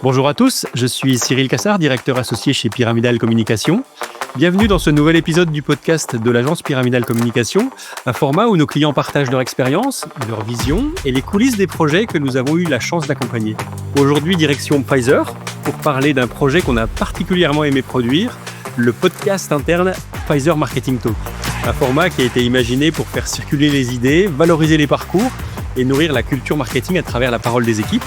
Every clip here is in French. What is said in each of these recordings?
Bonjour à tous, je suis Cyril Cassard, directeur associé chez Pyramidal Communication. Bienvenue dans ce nouvel épisode du podcast de l'agence Pyramidal Communication, un format où nos clients partagent leur expérience, leur vision et les coulisses des projets que nous avons eu la chance d'accompagner. Aujourd'hui, direction Pfizer, pour parler d'un projet qu'on a particulièrement aimé produire, le podcast interne Pfizer Marketing Talk. Un format qui a été imaginé pour faire circuler les idées, valoriser les parcours et nourrir la culture marketing à travers la parole des équipes.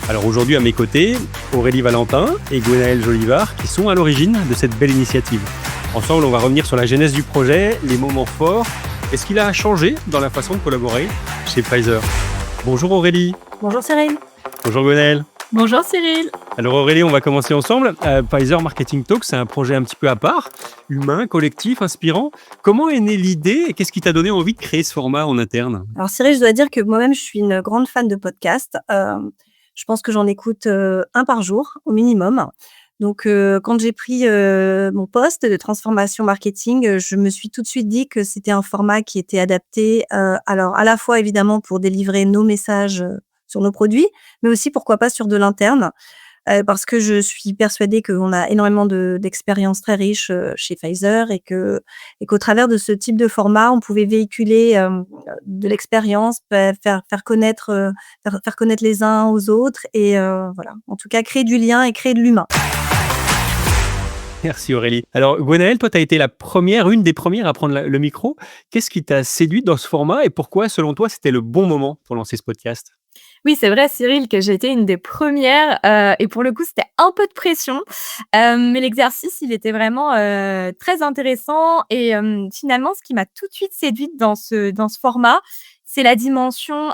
Alors aujourd'hui à mes côtés, Aurélie Valentin et Gwenaëlle Jolivard qui sont à l'origine de cette belle initiative. Ensemble, on va revenir sur la genèse du projet, les moments forts et ce qu'il a changé dans la façon de collaborer chez Pfizer. Bonjour Aurélie. Bonjour Cyril. Bonjour Gwenaëlle. Bonjour Cyril. Alors Aurélie, on va commencer ensemble. Pfizer Marketing Talk, c'est un projet un petit peu à part, humain, collectif, inspirant. Comment est née l'idée et qu'est-ce qui t'a donné envie de créer ce format en interne ? Alors Cyril, je dois dire que moi-même, je suis une grande fan de podcasts. Je pense que j'en écoute un par jour au minimum. Donc, quand j'ai pris mon poste de transformation marketing, je me suis tout de suite dit que c'était un format qui était adapté, alors à la fois évidemment pour délivrer nos messages sur nos produits, mais aussi pourquoi pas sur de l'interne, parce que je suis persuadée qu'on a énormément d'expériences très riches chez Pfizer et qu'au travers de ce type de format, on pouvait véhiculer de l'expérience, faire connaître les uns aux autres et voilà. En tout cas, créer du lien et créer de l'humain. Merci Aurélie. Alors Gwenaëlle, toi tu as été une des premières à prendre le micro. Qu'est-ce qui t'a séduite dans ce format et pourquoi selon toi c'était le bon moment pour lancer ce podcast ? Oui, c'est vrai, Cyril, que j'ai été une des premières et pour le coup, c'était un peu de pression. Mais l'exercice, il était vraiment très intéressant et finalement, ce qui m'a tout de suite séduite dans ce format, c'est la dimension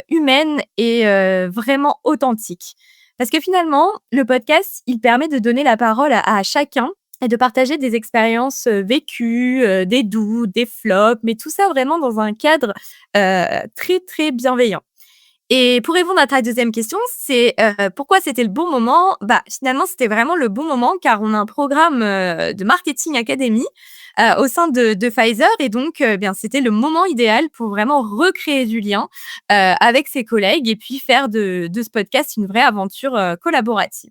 humaine et vraiment authentique. Parce que finalement, le podcast, il permet de donner la parole à chacun et de partager des expériences vécues, des doutes, des flops, mais tout ça vraiment dans un cadre très, très bienveillant. Et pour répondre à ta deuxième question, c'est pourquoi c'était le bon moment ? Finalement, c'était vraiment le bon moment car on a un programme de Marketing Academy au sein de Pfizer et donc c'était le moment idéal pour vraiment recréer du lien avec ses collègues et puis faire de ce podcast une vraie aventure collaborative.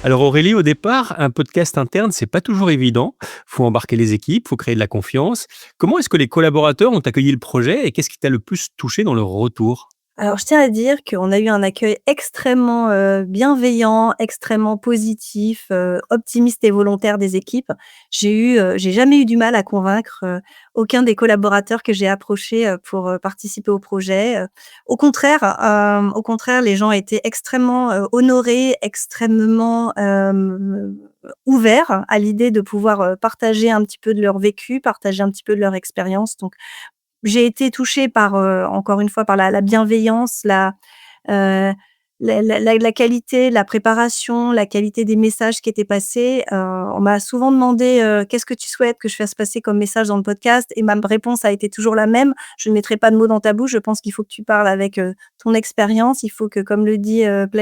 Alors Aurélie, au départ, un podcast interne, c'est pas toujours évident. Faut embarquer les équipes, faut créer de la confiance. Comment est-ce que les collaborateurs ont accueilli le projet et qu'est-ce qui t'a le plus touché dans leur retour ? Alors, je tiens à dire qu'on a eu un accueil extrêmement bienveillant, extrêmement positif, optimiste et volontaire des équipes. J'ai jamais eu du mal à convaincre aucun des collaborateurs que j'ai approchés pour participer au projet. Au contraire, les gens étaient extrêmement honorés, extrêmement ouverts à l'idée de pouvoir partager un petit peu de leur vécu, partager un petit peu de leur expérience. Donc, j'ai été touchée par, encore une fois, par la bienveillance, la qualité, la préparation, la qualité des messages qui étaient passés. On m'a souvent demandé: «Qu'est-ce que tu souhaites que je fasse passer comme message dans le podcast?» et ma réponse a été toujours la même: «Je ne mettrai pas de mots dans ta bouche. Je pense qu'il faut que tu parles avec, ton expérience. Il faut que, comme l'a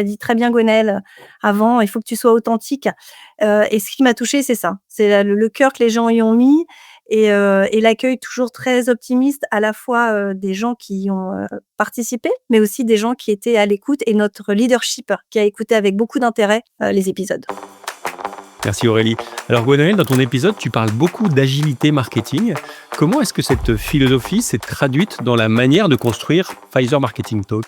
dit très bien Gwenaëlle avant, il faut que tu sois authentique». Et ce qui m'a touchée, c'est ça. C'est le cœur que les gens y ont mis et l'accueil toujours très optimiste, à la fois, des gens qui ont, participé, mais aussi des gens qui étaient à l'écoute et notre leadership qui a écouté avec beaucoup d'intérêt, les épisodes. Merci Aurélie. Alors Gwenaëlle, dans ton épisode, tu parles beaucoup d'agilité marketing. Comment est-ce que cette philosophie s'est traduite dans la manière de construire Pfizer Marketing Talk ?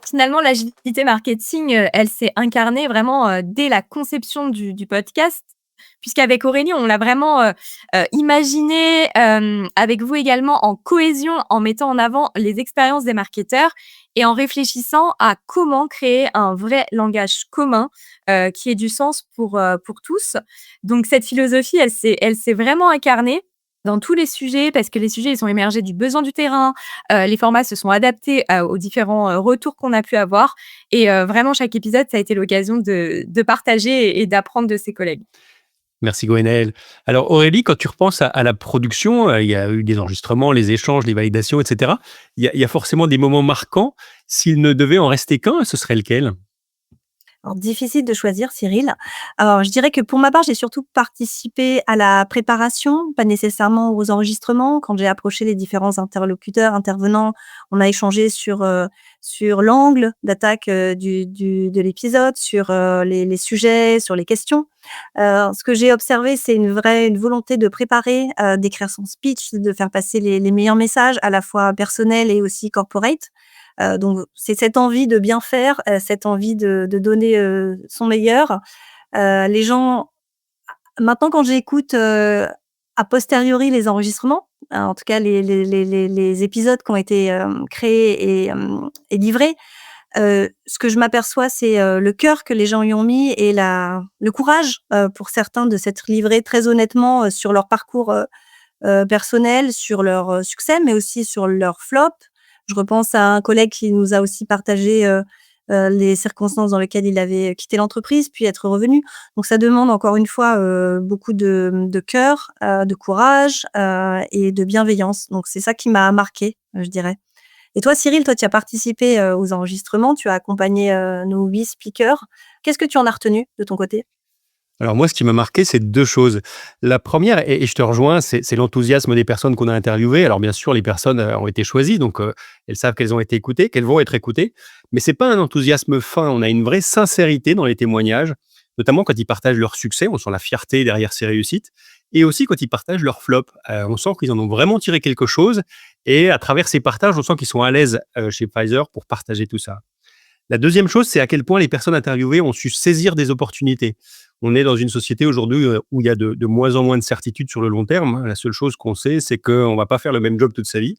Finalement, l'agilité marketing, elle s'est incarnée vraiment dès la conception du podcast. Puisqu'avec Aurélie, on l'a vraiment imaginé avec vous également en cohésion, en mettant en avant les expériences des marketeurs et en réfléchissant à comment créer un vrai langage commun qui ait du sens pour tous. Donc cette philosophie, elle s'est vraiment incarnée dans tous les sujets parce que les sujets, ils sont émergés du besoin du terrain. Les formats se sont adaptés aux différents retours qu'on a pu avoir et vraiment chaque épisode, ça a été l'occasion de partager et d'apprendre de ses collègues. Merci Gwenaëlle. Alors Aurélie, quand tu repenses à la production, il y a eu des enregistrements, les échanges, les validations, etc. Il y a forcément des moments marquants. S'il ne devait en rester qu'un, ce serait lequel ? Alors difficile de choisir, Cyril. Alors je dirais que pour ma part, j'ai surtout participé à la préparation, pas nécessairement aux enregistrements. Quand j'ai approché les différents interlocuteurs, intervenants, on a échangé sur l'angle d'attaque, du de l'épisode, sur, les sujets, sur les questions. Ce que j'ai observé, c'est une volonté de préparer, d'écrire son speech, de faire passer les meilleurs messages, à la fois personnels et aussi corporate. Donc c'est cette envie de bien faire, cette envie de donner, son meilleur. Les gens maintenant quand j'écoute, a posteriori les enregistrements, en tout cas les épisodes qui ont été, créés et livrés, ce que je m'aperçois, c'est, le cœur que les gens y ont mis et le courage, pour certains de s'être livrés très honnêtement, sur leur parcours, personnel, sur leur, succès, mais aussi sur leur flop. Je repense à un collègue qui nous a aussi partagé, les circonstances dans lesquelles il avait quitté l'entreprise, puis être revenu. Donc ça demande encore une fois, beaucoup de cœur, de courage, et de bienveillance. Donc c'est ça qui m'a marquée, je dirais. Et toi, Cyril, toi, tu as participé, aux enregistrements, tu as accompagné, nos 8 speakers. Qu'est-ce que tu en as retenu de ton côté? Alors moi, ce qui m'a marqué, c'est 2 choses. La première, et je te rejoins, c'est l'enthousiasme des personnes qu'on a interviewées. Alors bien sûr, les personnes, ont été choisies, donc elles savent qu'elles ont été écoutées, qu'elles vont être écoutées. Mais c'est pas un enthousiasme fin, on a une vraie sincérité dans les témoignages, notamment quand ils partagent leur succès, on sent la fierté derrière ces réussites et aussi quand ils partagent leurs flops. On sent qu'ils en ont vraiment tiré quelque chose et à travers ces partages, on sent qu'ils sont à l'aise, chez Pfizer pour partager tout ça. La deuxième chose, c'est à quel point les personnes interviewées ont su saisir des opportunités. On est dans une société aujourd'hui où il y a de moins en moins de certitudes sur le long terme, hein. La seule chose qu'on sait, c'est qu'on ne va pas faire le même job toute sa vie.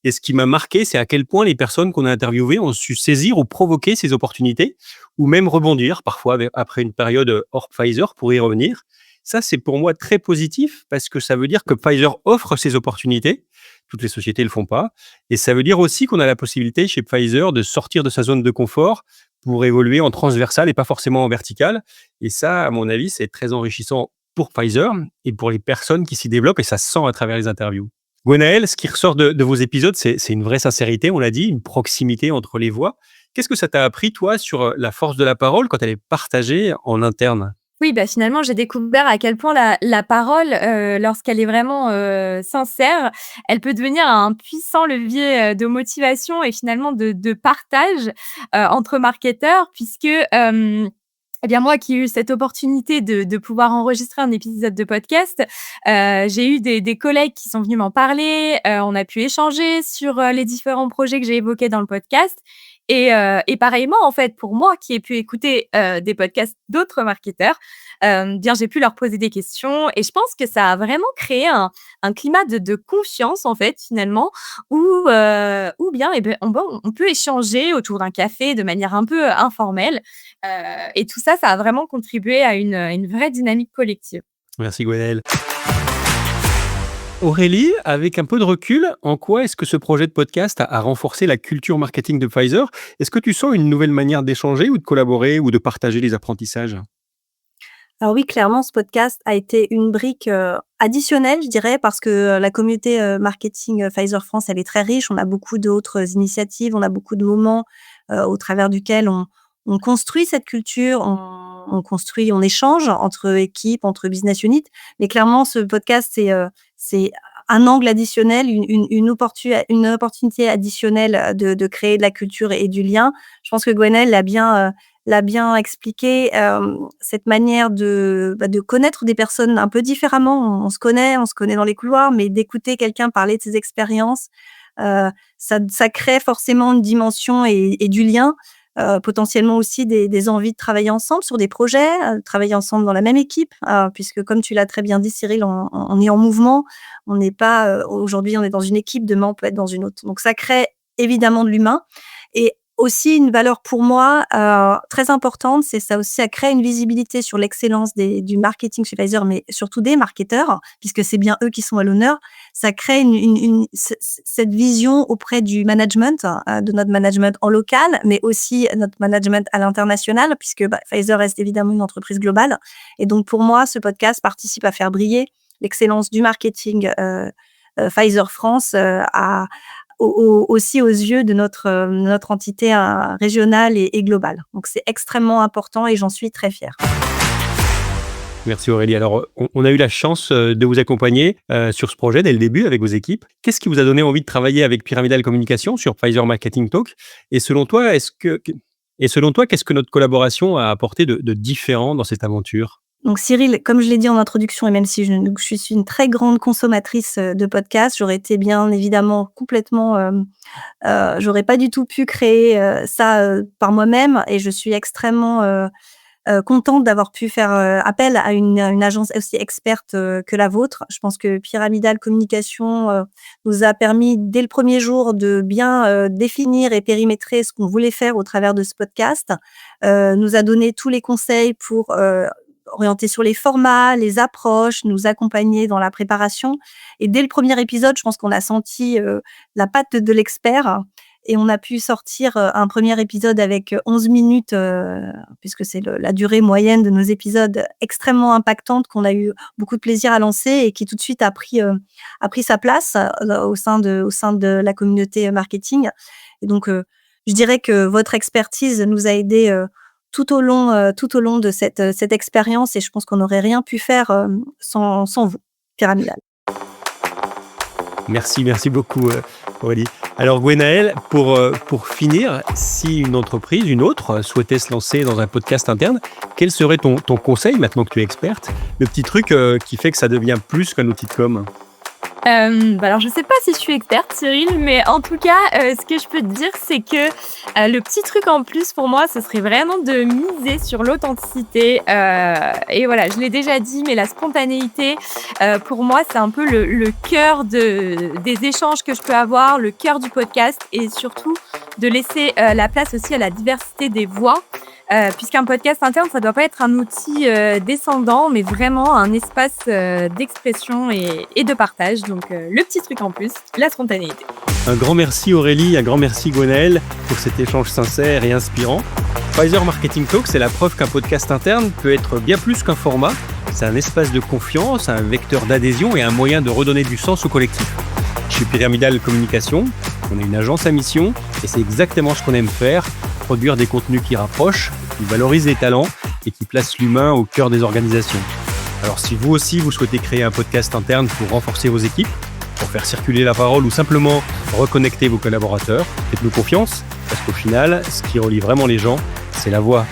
Et ce qui m'a marqué, c'est à quel point les personnes qu'on a interviewées ont su saisir ou provoquer ces opportunités, ou même rebondir parfois après une période hors Pfizer pour y revenir. Ça, c'est pour moi très positif parce que ça veut dire que Pfizer offre ces opportunités. Toutes les sociétés ne le font pas. Et ça veut dire aussi qu'on a la possibilité chez Pfizer de sortir de sa zone de confort pour évoluer en transversal et pas forcément en vertical. Et ça, à mon avis, c'est très enrichissant pour Pfizer et pour les personnes qui s'y développent et ça se sent à travers les interviews. Gwenaël, ce qui ressort de vos épisodes, c'est une vraie sincérité, on l'a dit, une proximité entre les voix. Qu'est-ce que ça t'a appris, toi, sur la force de la parole quand elle est partagée en interne? Oui, bah, finalement, j'ai découvert à quel point la parole, lorsqu'elle est vraiment, sincère, elle peut devenir un puissant levier, de motivation et finalement de partage, entre marketeurs puisque, eh bien, moi qui ai eu cette opportunité de pouvoir enregistrer un épisode de podcast, j'ai eu des collègues qui sont venus m'en parler, on a pu échanger sur, les différents projets que j'ai évoqués dans le podcast et pareillement, en fait, pour moi qui ai pu écouter, des podcasts d'autres marketeurs, bien, j'ai pu leur poser des questions et je pense que ça a vraiment créé un climat de confiance, en fait, finalement, où bien, eh beh, on peut échanger autour d'un café de manière un peu, informelle, et tout ça, ça a vraiment contribué à une vraie dynamique collective. Merci, Gwenaël. Aurélie, avec un peu de recul, en quoi est-ce que ce projet de podcast a renforcé la culture marketing de Pfizer? Est-ce que tu sens une nouvelle manière d'échanger ou de collaborer ou de partager les apprentissages? Alors oui, clairement, ce podcast a été une brique, additionnelle, je dirais, parce que, la communauté, marketing, Pfizer France, elle est très riche. On a beaucoup d'autres initiatives, on a beaucoup de moments, au travers duquel on construit cette culture, on construit, on échange entre équipes, entre business units. Mais clairement, ce podcast, c'est un angle additionnel, une opportunité additionnelle, de créer de la culture et du lien. Je pense que Gwenaël l'a bien expliqué, cette manière de connaître des personnes un peu différemment. On se connaît dans les couloirs, mais d'écouter quelqu'un parler de ses expériences, ça crée forcément une dimension et du lien, potentiellement aussi des envies de travailler ensemble sur des projets, travailler ensemble dans la même équipe, puisque comme tu l'as très bien dit Cyril, on est en mouvement, on n'est pas, aujourd'hui on est dans une équipe, demain on peut être dans une autre. Donc ça crée évidemment de l'humain et aussi une valeur pour moi, très importante, c'est ça aussi, ça crée une visibilité sur l'excellence du marketing chez Pfizer, mais surtout des marketeurs, puisque c'est bien eux qui sont à l'honneur. Ça crée cette vision auprès du management, de notre management en local, mais aussi notre management à l'international, puisque, Pfizer reste évidemment une entreprise globale. Et donc pour moi, ce podcast participe à faire briller l'excellence du marketing, Pfizer France, aussi aux yeux de notre entité régionale et globale. Donc c'est extrêmement important et j'en suis très fière. Merci Aurélie. Alors, on a eu la chance de vous accompagner sur ce projet dès le début avec vos équipes. Qu'est-ce qui vous a donné envie de travailler avec Pyramidal Communication sur Pfizer Marketing Talk? Et selon toi, qu'est-ce que notre collaboration a apporté de différent dans cette aventure? Donc Cyril, comme je l'ai dit en introduction et même si je suis une très grande consommatrice, de podcasts, j'aurais été bien évidemment complètement, j'aurais pas du tout pu créer, ça, par moi-même et je suis extrêmement, contente d'avoir pu faire, appel à une agence aussi experte, que la vôtre. Je pense que Pyramidal Communication, nous a permis dès le premier jour de bien, définir et périmétrer ce qu'on voulait faire au travers de ce podcast. Nous a donné tous les conseils pour, orienter sur les formats, les approches, nous accompagner dans la préparation et dès le premier épisode, je pense qu'on a senti, la patte de l'expert et on a pu sortir, un premier épisode avec, 11 minutes, puisque c'est la durée moyenne de nos épisodes extrêmement impactante qu'on a eu beaucoup de plaisir à lancer et qui tout de suite a pris sa place, au sein de la communauté marketing et donc, je dirais que votre expertise nous a aidés, tout au long de cette expérience et je pense qu'on n'aurait rien pu faire, sans vous, Pyramidal. Merci beaucoup Aurélie. Alors Gwenaëlle, pour finir, si une entreprise, une autre, souhaitait se lancer dans un podcast interne, quel serait ton conseil maintenant que tu es experte? Le petit truc qui fait que ça devient plus qu'un outil de com'? Alors je sais pas si je suis experte Cyril, mais en tout cas, ce que je peux te dire, c'est que, le petit truc en plus pour moi, ce serait vraiment de miser sur l'authenticité, et voilà, je l'ai déjà dit, mais la spontanéité, pour moi, c'est un peu le cœur des échanges que je peux avoir, le cœur du podcast et surtout de laisser, la place aussi à la diversité des voix. Puisqu'un podcast interne, ça doit pas être un outil descendant, mais vraiment un espace d'expression et de partage. Donc le petit truc en plus, la spontanéité. Un grand merci Aurélie, un grand merci Gwenaëlle pour cet échange sincère et inspirant. Pfizer Marketing Talk, c'est la preuve qu'un podcast interne peut être bien plus qu'un format. C'est un espace de confiance, un vecteur d'adhésion et un moyen de redonner du sens au collectif. Chez Pyramidal Communication, on est une agence à mission et c'est exactement ce qu'on aime faire, produire des contenus qui rapprochent, qui valorisent les talents et qui placent l'humain au cœur des organisations. Alors si vous aussi vous souhaitez créer un podcast interne pour renforcer vos équipes, pour faire circuler la parole ou simplement reconnecter vos collaborateurs, faites-nous confiance parce qu'au final, ce qui relie vraiment les gens, c'est la voix.